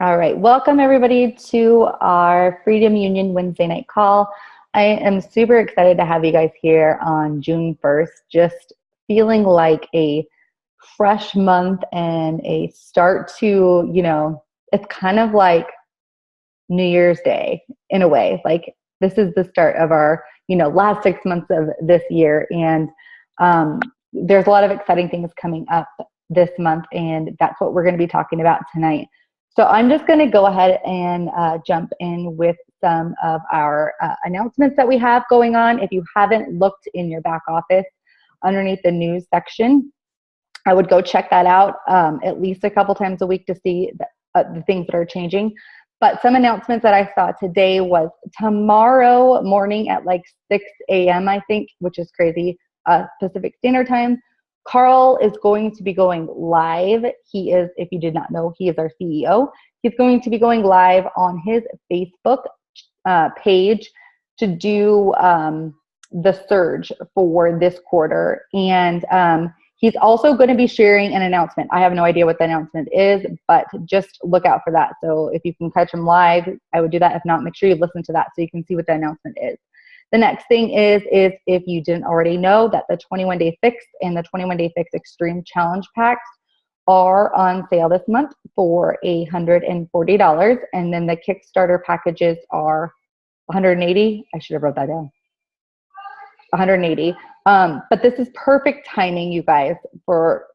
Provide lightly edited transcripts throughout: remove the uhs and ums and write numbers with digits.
All right, welcome everybody to our Freedom Union Wednesday night call. I am super excited to have you guys here on June 1st, just feeling like a fresh month and a start to, it's kind of like New Year's Day in a way. Like this is the start of our, last 6 months of this year. And there's a lot of exciting things coming up this month, and that's what we're going to be talking about tonight. So I'm just going to go ahead and jump in with some of our announcements that we have going on. If you haven't looked in your back office underneath the news section, I would go check that out at least a couple times a week to see the things that are changing. But some announcements that I saw today was tomorrow morning at like 6 a.m., I think, which is crazy, Pacific Standard Time, Carl is going to be going live. He is, if you did not know, he is our CEO. He's going to be going live on his Facebook page to do the surge for this quarter. And he's also going to be sharing an announcement. I have no idea what the announcement is, but just look out for that. So if you can catch him live, I would do that. If not, make sure you listen to that so you can see what the announcement is. The next thing is if you didn't already know that the 21-Day Fix and the 21-Day Fix Extreme Challenge packs are on sale this month for $140. And then the Kickstarter packages are $180. I should have wrote that down. $180. But this is perfect timing, you guys, for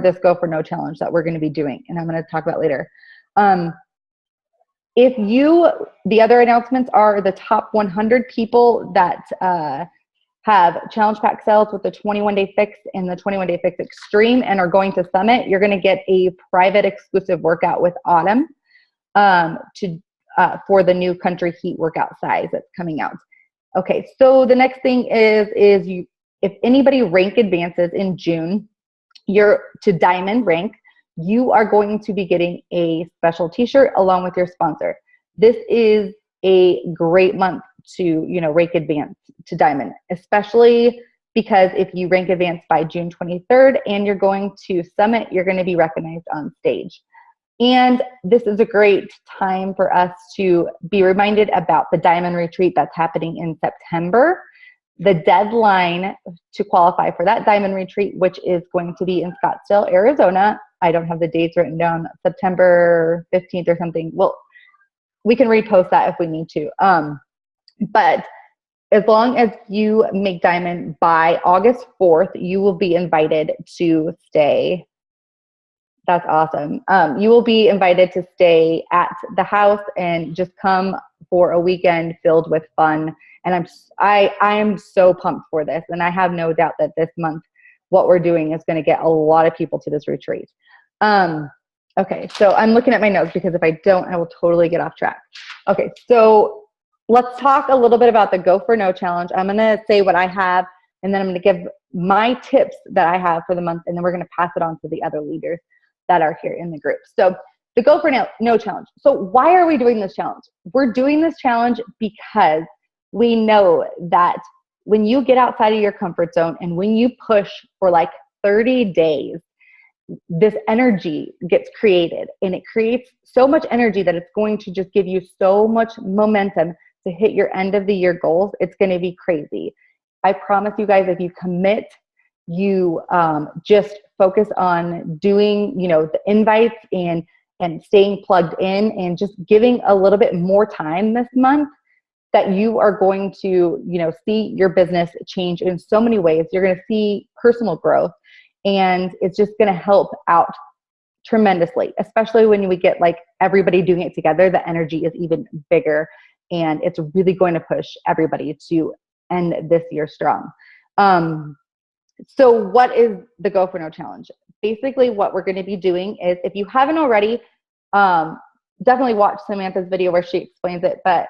this Go for No challenge that we're going to be doing, and I'm going to talk about later. The other announcements are the top 100 people that have challenge pack sales with the 21-Day Fix and the 21-Day Fix Extreme and are going to Summit. You're going to get a private exclusive workout with Autumn for the new Country Heat workout size that's coming out. Okay, so the next thing is if anybody rank advances in June, you're to Diamond rank, you are going to be getting a special t-shirt along with your sponsor. This is a great month to, rank advance to Diamond, especially because if you rank advance by June 23rd and you're going to Summit, you're going to be recognized on stage. And this is a great time for us to be reminded about the Diamond Retreat that's happening in September. The deadline to qualify for that Diamond Retreat, which is going to be in Scottsdale, Arizona. I don't have the dates written down, September 15th or something. Well, we can repost that if we need to. But as long as you make Diamond by August 4th, you will be invited to stay. That's awesome. You will be invited to stay at the house and just come for a weekend filled with fun. And I am so pumped for this. And I have no doubt that this month, what we're doing is going to get a lot of people to this retreat. Okay, so I'm looking at my notes because if I don't, I will totally get off track. Okay, so let's talk a little bit about the Go for No challenge. I'm going to say what I have, and then I'm going to give my tips that I have for the month, and then we're going to pass it on to the other leaders that are here in the group. So the Go for No challenge. So why are we doing this challenge? We're doing this challenge because we know that when you get outside of your comfort zone and when you push for like 30 days, this energy gets created, and it creates so much energy that it's going to just give you so much momentum to hit your end of the year goals. It's going to be crazy. I promise you guys, if you commit, you just focus on doing, the invites and staying plugged in and just giving a little bit more time this month, that you are going to, see your business change in so many ways. You're going to see personal growth, and it's just going to help out tremendously, especially when we get like everybody doing it together. The energy is even bigger, and it's really going to push everybody to end this year strong. So what is the Go for No challenge? Basically, what we're going to be doing is, if you haven't already, definitely watch Samantha's video where she explains it, but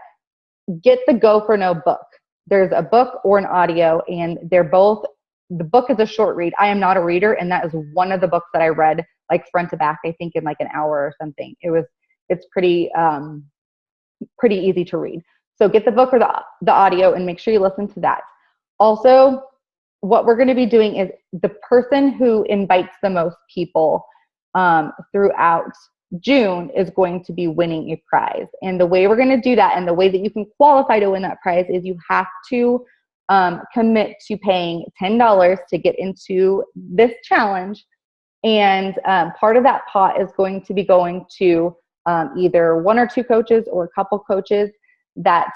get the Go for No book. There's a book or an audio, and the book is a short read. I am not a reader, and that is one of the books that I read like front to back, I think in like an hour or something. It's pretty easy to read. So get the book or the audio and make sure you listen to that. Also, what we're going to be doing is the person who invites the most people throughout June is going to be winning a prize. And the way we're going to do that, and the way that you can qualify to win that prize, is you have to commit to paying $10 to get into this challenge. And part of that pot is going to be going to either one or two coaches or a couple coaches that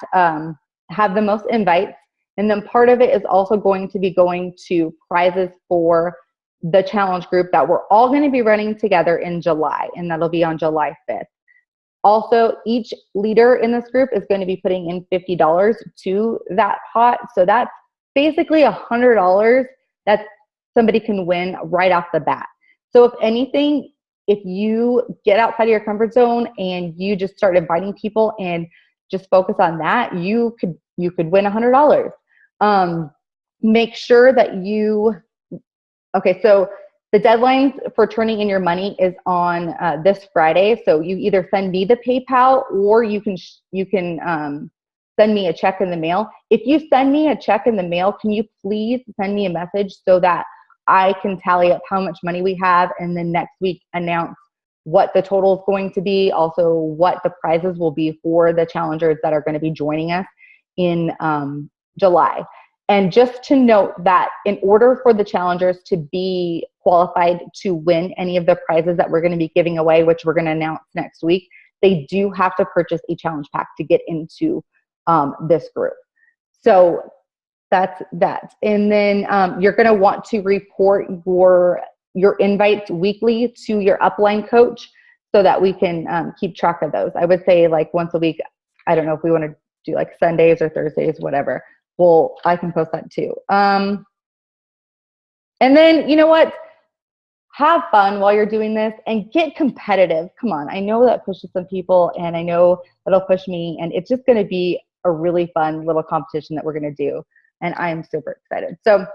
have the most invites. And then part of it is also going to be going to prizes for the challenge group that we're all going to be running together in July, and that'll be on July 5th. Also, each leader in this group is going to be putting in $50 to that pot. So that's basically $100 that somebody can win right off the bat. So if anything, if you get outside of your comfort zone and you just start inviting people and just focus on that, you could win $100. Make sure that okay, so the deadline for turning in your money is on this Friday. So you either send me the PayPal, or you can send me a check in the mail. If you send me a check in the mail, can you please send me a message so that I can tally up how much money we have, and then next week announce what the total is going to be, also what the prizes will be for the challengers that are going to be joining us in July. And just to note that in order for the challengers to be qualified to win any of the prizes that we're going to be giving away, which we're going to announce next week, they do have to purchase a challenge pack to get into this group. So that's that. And then you're going to want to report your invites weekly to your upline coach so that we can keep track of those. I would say like once a week. I don't know if we want to do like Sundays or Thursdays, whatever. Well, I can post that too. And then, you know what? Have fun while you're doing this and get competitive. Come on. I know that pushes some people, and I know that'll push me, and it's just going to be a really fun little competition that we're going to do. And I'm super excited. So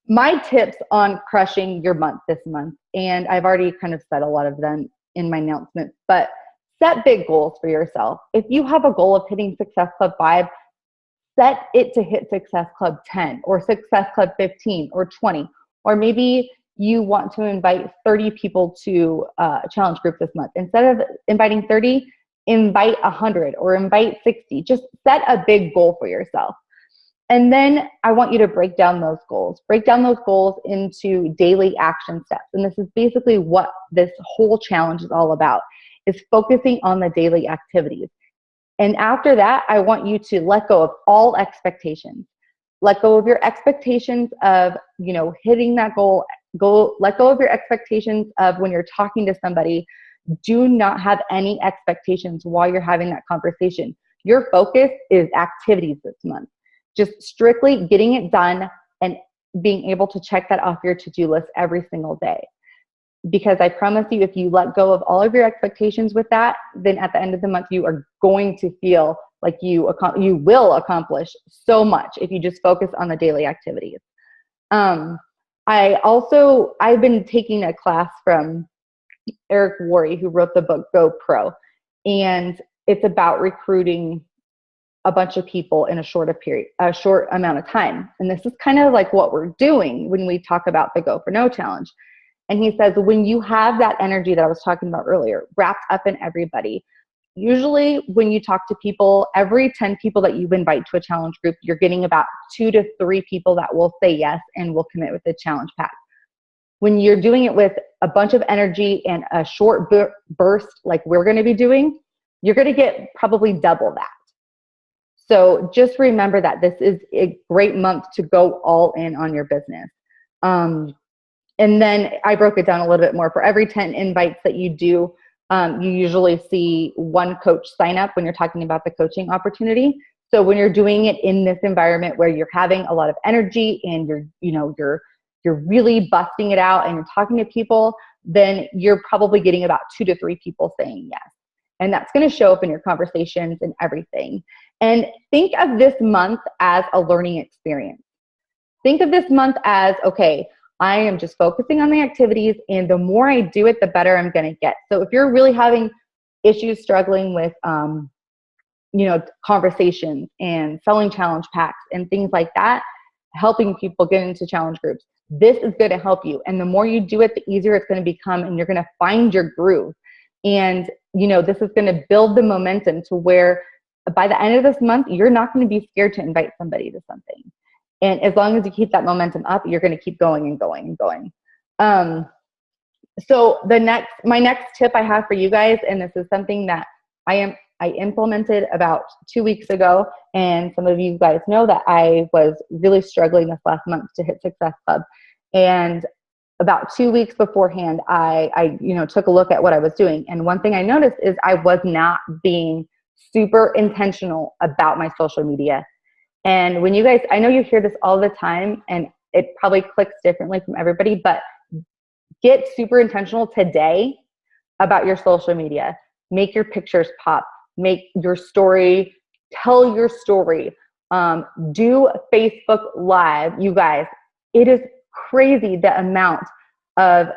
my tips on crushing your month this month, and I've already kind of said a lot of them in my announcements, but set big goals for yourself. If you have a goal of hitting Success Club 5, set it to hit Success Club 10 or Success Club 15 or 20, or maybe you want to invite 30 people to a challenge group this month. Instead of inviting 30, invite 100 or invite 60. Just set a big goal for yourself. And then I want you to break down those goals. Break down those goals into daily action steps. And this is basically what this whole challenge is all about, is focusing on the daily activities. And after that, I want you to let go of all expectations. Let go of your expectations of, hitting that goal. Let go of your expectations of when you're talking to somebody. Do not have any expectations while you're having that conversation. Your focus is activities this month. Just strictly getting it done and being able to check that off your to-do list every single day. Because I promise you, if you let go of all of your expectations with that, then at the end of the month, you are going to feel like you will accomplish so much if you just focus on the daily activities. I've been taking a class from Eric Worre, who wrote the book Go Pro, and it's about recruiting a bunch of people in a short amount of time. And this is kind of like what we're doing when we talk about the Go for No challenge. And he says, when you have that energy that I was talking about earlier, wrapped up in everybody, usually when you talk to people, every 10 people that you invite to a challenge group, you're getting about 2 to 3 people that will say yes and will commit with the challenge pack. When you're doing it with a bunch of energy and a short burst like we're going to be doing, you're going to get probably double that. So just remember that this is a great month to go all in on your business. And then I broke it down a little bit more. For every 10 invites that you do, you usually see 1 coach sign up when you're talking about the coaching opportunity. So when you're doing it in this environment where you're having a lot of energy and you're really busting it out and you're talking to people, then you're probably getting about 2 to 3 people saying yes. And that's going to show up in your conversations and everything. And think of this month as a learning experience. Think of this month as, okay, I am just focusing on the activities, and the more I do it, the better I'm going to get. So if you're really having issues struggling with, conversations and selling challenge packs and things like that, helping people get into challenge groups, this is going to help you. And the more you do it, the easier it's going to become, and you're going to find your groove. And, you know, this is going to build the momentum to where by the end of this month, you're not going to be scared to invite somebody to something. And as long as you keep that momentum up, you're going to keep going and going and going. So my next tip I have for you guys, and this is something that I implemented about 2 weeks ago, and some of you guys know that I was really struggling this last month to hit Success Club. And about 2 weeks beforehand, I took a look at what I was doing. And one thing I noticed is I was not being super intentional about my social media. And when you guys, I know you hear this all the time, and it probably clicks differently from everybody, but get super intentional today about your social media. Make your pictures pop. Make your story. Tell your story. Do Facebook Live. You guys, it is crazy the amount of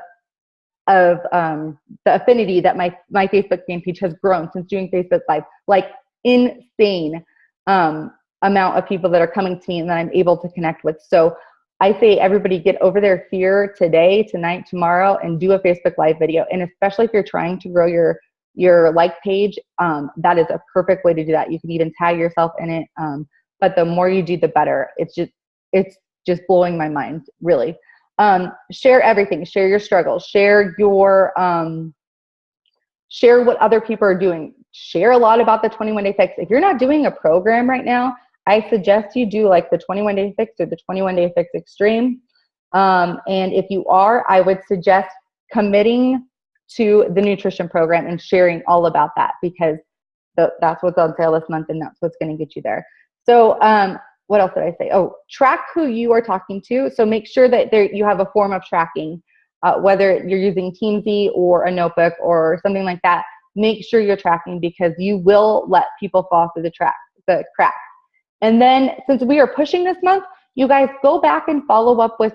the affinity that my Facebook fan page has grown since doing Facebook Live. Like insane amount of people that are coming to me and that I'm able to connect with. So I say everybody get over their fear today, tonight, tomorrow, and do a Facebook Live video. And especially if you're trying to grow your like page, that is a perfect way to do that. You can even tag yourself in it. But the more you do, the better. It's just blowing my mind, really. Share everything. Share your struggles. Share share what other people are doing. Share a lot about the 21-Day Fix. If you're not doing a program right now, I suggest you do like the 21-Day Fix or the 21-Day Fix Extreme. And if you are, I would suggest committing to the nutrition program and sharing all about that, because that's what's on sale this month and that's what's going to get you there. So what else did I say? Oh, track who you are talking to. So make sure that you have a form of tracking, whether you're using Teamsy or a notebook or something like that. Make sure you're tracking, because you will let people fall through the cracks. And then since we are pushing this month, you guys go back and follow up with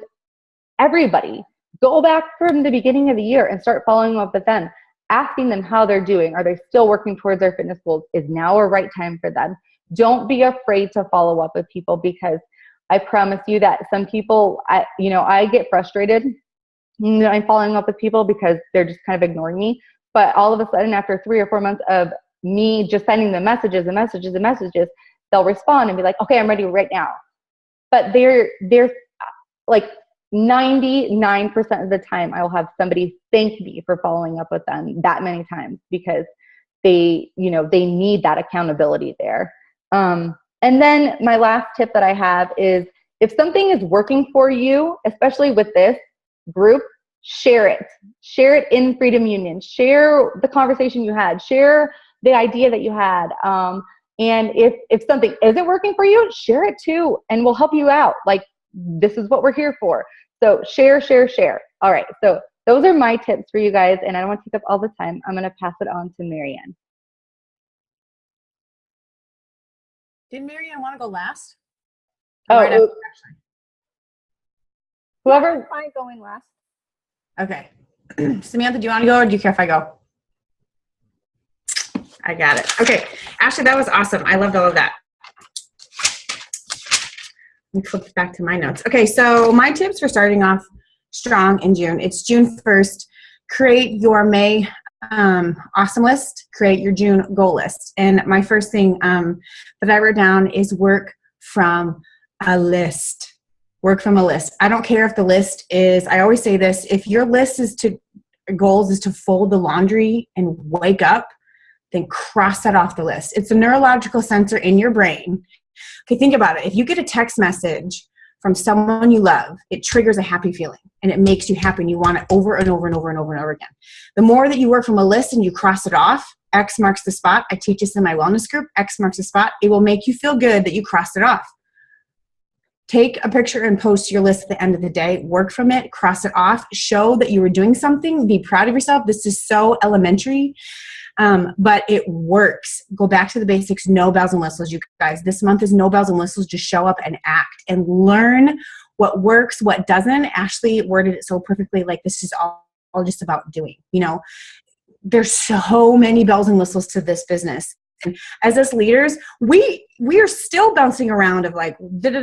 everybody. Go back from the beginning of the year and start following up with them, asking them how they're doing. Are they still working towards their fitness goals? Is now a right time for them? Don't be afraid to follow up with people, because I promise you that some people, I get frustrated. I'm following up with people because they're just kind of ignoring me. But all of a sudden, after 3 or 4 months of me just sending them messages, they'll respond and be like, okay, I'm ready right now. But they're like 99% of the time, I will have somebody thank me for following up with them that many times, because they need that accountability there. And then my last tip that I have is, if something is working for you, especially with this group, share it. Share it in Freedom Union. Share the conversation you had. Share the idea that you had. And if something isn't working for you, share it too, and we'll help you out. Like, this is what we're here for. So share. All right. So those are my tips for you guys, and I don't want to take up all the time. I'm going to pass it on to Marianne. Did Marianne want to go last? Oh, whoever. I'm fine going last. Okay. Samantha, do you want to go, or do you care if I go? I got it. Okay. Ashley, that was awesome. I loved all of that. Let me flip back to my notes. Okay, so my tips for starting off strong in June. It's June 1st. Create your May awesome list. Create your June goal list. And my first thing that I wrote down is work from a list. Work from a list. I don't care if the list is, I always say this, if your list is goals is to fold the laundry and wake up, then cross that off the list. It's a neurological sensor in your brain. Okay, think about it. If you get a text message from someone you love, it triggers a happy feeling and it makes you happy and you want it over and over and over and over and over again. The more that you work from a list and you cross it off, X marks the spot. I teach this in my wellness group. X marks the spot. It will make you feel good that you crossed it off. Take a picture and post your list at the end of the day. Work from it. Cross it off. Show that you were doing something. Be proud of yourself. This is so elementary. But it works. Go back to the basics. No bells and whistles, you guys. This month is no bells and whistles. Just show up and act and learn what works, what doesn't. Ashley worded it so perfectly. Like, this is all just about doing. There's so many bells and whistles to this business. And as us leaders, we are still bouncing around of like, but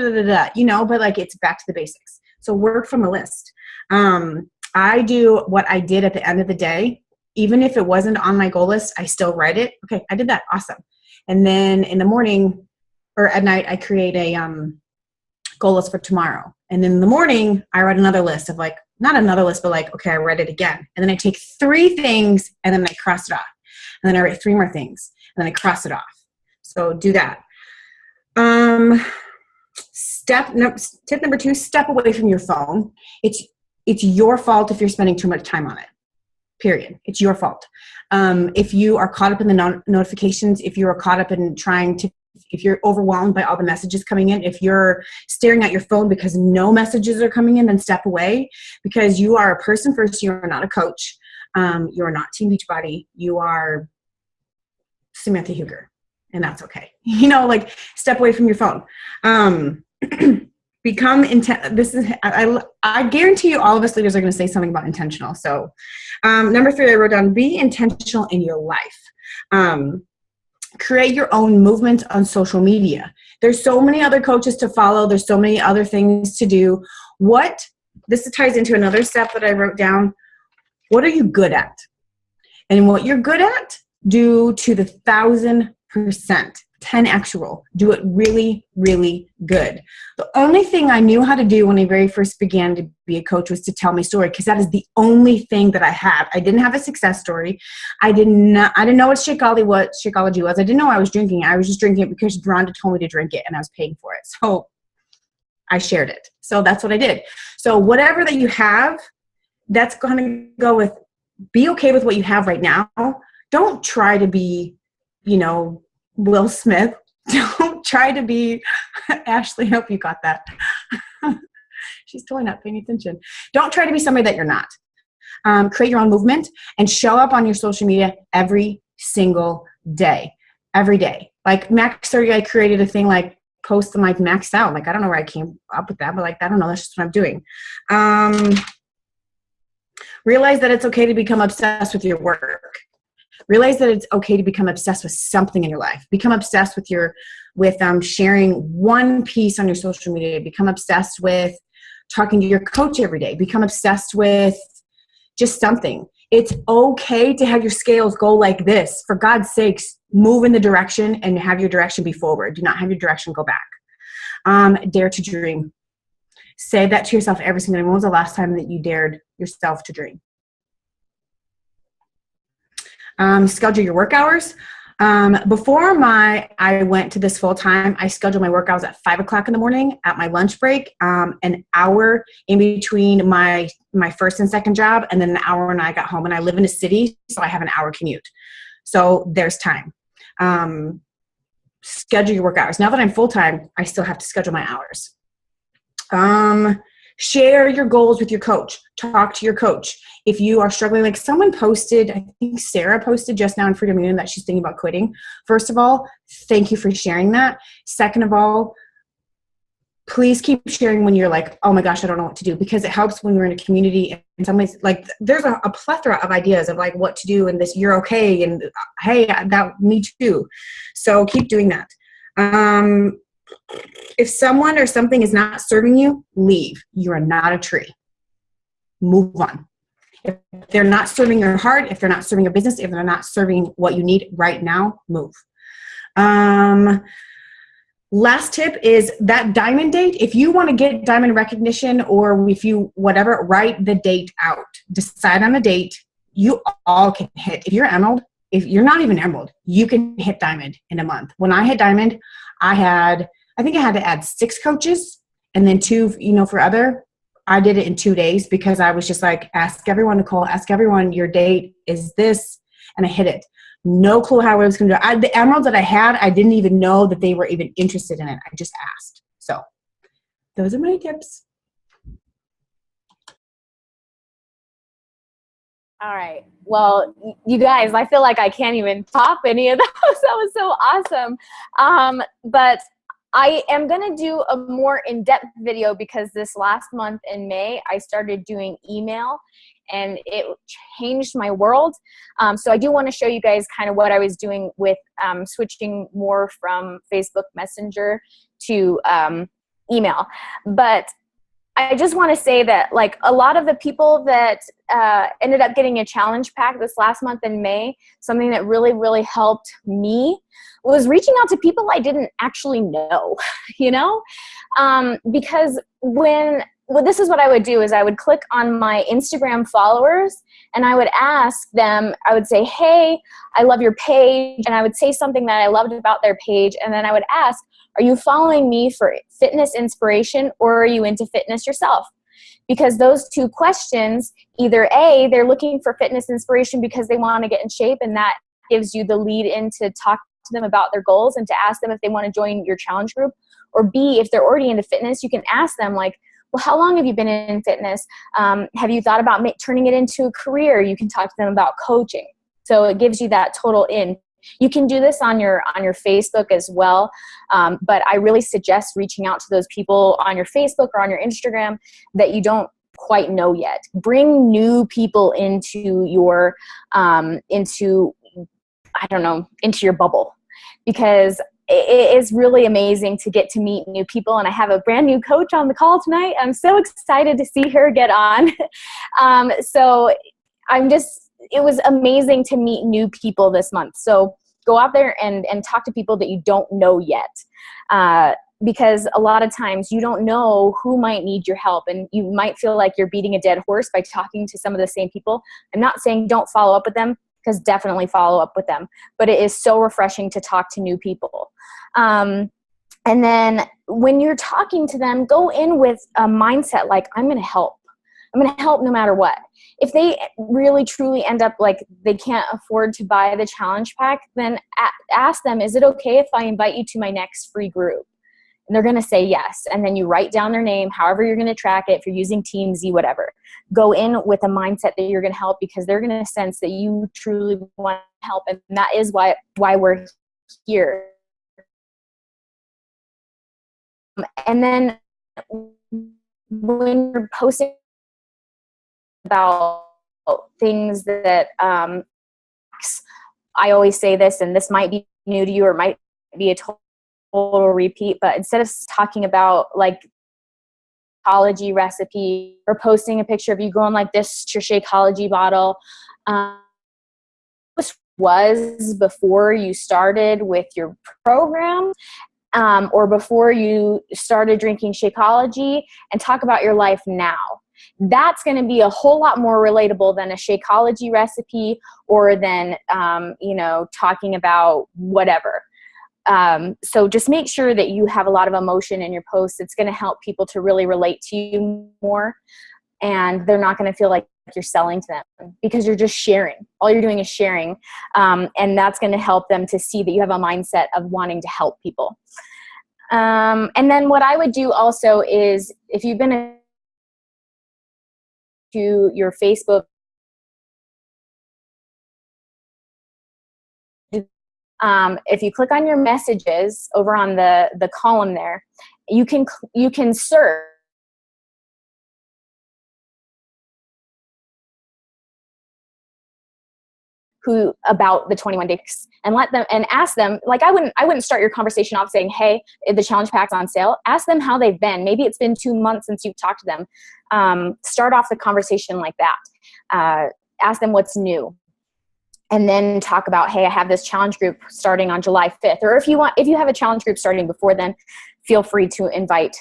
like, it's back to the basics. So work from a list. I do what I did at the end of the day. even if it wasn't on my goal list, I still write it. Okay, I did that. Awesome. And then in the morning or at night, I create a goal list for tomorrow. And then in the morning, I write another list of like, not another list, but like, okay, I read it again. And then I take 3 things and then I cross it off. And then I write 3 more things and then I cross it off. So do that. Tip number 2, step away from your phone. It's your fault if you're spending too much time on it. Period. It's your fault. If you are caught up in the notifications, if you are caught up in if you're overwhelmed by all the messages coming in, if you're staring at your phone because no messages are coming in, then step away, because you are a person first. You are not a coach. You are not Team Beachbody. You are Samantha Huger, and that's okay. Like, step away from your phone. Become intent. This is, I guarantee you all of us leaders are going to say something about intentional. So number 3, I wrote down, be intentional in your life. Create your own movement on social media. There's so many other coaches to follow. There's so many other things to do. This ties into another step that I wrote down. What are you good at? And what you're good at, do to the 1,000%. 10x rule. Do it really, really good. The only thing I knew how to do when I very first began to be a coach was to tell my story, because that is the only thing that I had. I didn't have a success story. I didn't know what Shakeology was. I didn't know I was drinking it. I was just drinking it because Rhonda told me to drink it and I was paying for it. So I shared it. So that's what I did. So whatever that you have, that's going to go with, be okay with what you have right now. Don't try to be, Will Smith. Don't try to be Ashley. I hope you got that. She's totally not paying attention. Don't try to be somebody that you're not. Create your own movement and show up on your social media every single day. Every day. Like Max 30, I created a thing like post them like maxed out. Like, I don't know where I came up with that, but like, I don't know. That's just what I'm doing. Realize that it's okay to become obsessed with your work. Realize that it's okay to become obsessed with something in your life. Become obsessed with sharing one piece on your social media. Become obsessed with talking to your coach every day. Become obsessed with just something. It's okay to have your scales go like this. For God's sakes, move in the direction and have your direction be forward. Do not have your direction go back. Dare to dream. Say that to yourself every single day. When was the last time that you dared yourself to dream? Schedule your work hours. Before I went to this full time, I scheduled my work hours at 5 o'clock in the morning at my lunch break, an hour in between my first and second job, and then an hour when I got home. And I live in a city, so I have an hour commute. So there's time. Schedule your work hours. Now that I'm full time, I still have to schedule my hours. Share your goals with your coach. Talk to your coach. If you are struggling, like someone posted, I think Sarah posted just now in Freedom Union that she's thinking about quitting. First of all, thank you for sharing that. Second of all, please keep sharing when you're like, oh my gosh, I don't know what to do, because it helps when we're in a community. In some ways, like there's a plethora of ideas of like what to do and this, you're okay. And hey, that me too. So keep doing that. If someone or something is not serving you, leave. You are not a tree. Move on. If they're not serving your heart, if they're not serving your business, if they're not serving what you need right now, move. Last tip is that diamond date. If you want to get diamond recognition, or if you, whatever, write the date out. Decide on a date. You all can hit. If you're emerald, if you're not even emerald, you can hit diamond in a month. When I hit diamond, I think I had to add 6 coaches and then 2, for other. I did it in 2 days because I was just like, ask everyone, Nicole, ask everyone, your date is this. And I hit it. No clue how I was going to do it. The emeralds that I had, I didn't even know that they were even interested in it. I just asked. So those are my tips. All right. Well, you guys, I feel like I can't even top any of those. That was so awesome. But I am going to do a more in-depth video because this last month in May, I started doing email and it changed my world. So I do want to show you guys kind of what I was doing with switching more from Facebook Messenger to email. But I just want to say that like a lot of the people that ended up getting a challenge pack this last month in May, something that really, really helped me was reaching out to people I didn't actually know, you know, because well, this is what I would do is I would click on my Instagram followers and I would ask them, I would say, hey, I love your page. And I would say something that I loved about their page. And then I would ask, are you following me for fitness inspiration or are you into fitness yourself? Because those two questions, either A, they're looking for fitness inspiration because they want to get in shape, and that gives you the lead in to talk to them about their goals and to ask them if they want to join your challenge group. Or B, if they're already into fitness, you can ask them like, well, how long have you been in fitness? Have you thought about turning it into a career? You can talk to them about coaching. So it gives you that total in. You can do this on your Facebook as well, but I really suggest reaching out to those people on your Facebook or on your Instagram that you don't quite know yet. Bring new people into your into your bubble, because it is really amazing to get to meet new people. And I have a brand new coach on the call tonight. I'm so excited to see her get on. So it was amazing to meet new people this month. So go out there and talk to people that you don't know yet. Because a lot of times you don't know who might need your help, and you might feel like you're beating a dead horse by talking to some of the same people. I'm not saying don't follow up with them, because definitely follow up with them. But it is so refreshing to talk to new people. And then when you're talking to them, go in with a mindset like, I'm going to help. I'm going to help no matter what. If they really truly end up like they can't afford to buy the challenge pack, then ask them, is it okay if I invite you to my next free group? And they're going to say yes. And then you write down their name, however you're going to track it, if you're using Teamzy, whatever. Go in with a mindset that you're going to help, because they're going to sense that you truly want to help. And that is why we're here. And then when you're posting about things that I always say this, and this might be new to you or might be a total repeat, but instead of talking about like Shakeology recipe or posting a picture of you going like this to your Shakeology bottle, this was before you started with your program, or before you started drinking Shakeology, and talk about your life now. That's going to be a whole lot more relatable than a Shakeology recipe, or than talking about whatever. So just make sure that you have a lot of emotion in your posts. It's going to help people to really relate to you more, and they're not going to feel like you're selling to them, because you're just sharing. All you're doing is sharing, and that's going to help them to see that you have a mindset of wanting to help people. And then what I would do also is, if you've been to your Facebook, if you click on your messages over on the column there, you can search who about the 21 days, and let them, and ask them, like I wouldn't start your conversation off saying, hey, the challenge pack's on sale. Ask them how they've been. Maybe it's been 2 months since you've talked to them. Start off the conversation like that. Ask them what's new. And then talk about, hey, I have this challenge group starting on July 5th. Or if you have a challenge group starting before then, feel free to invite.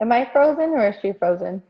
Am I frozen or is she frozen?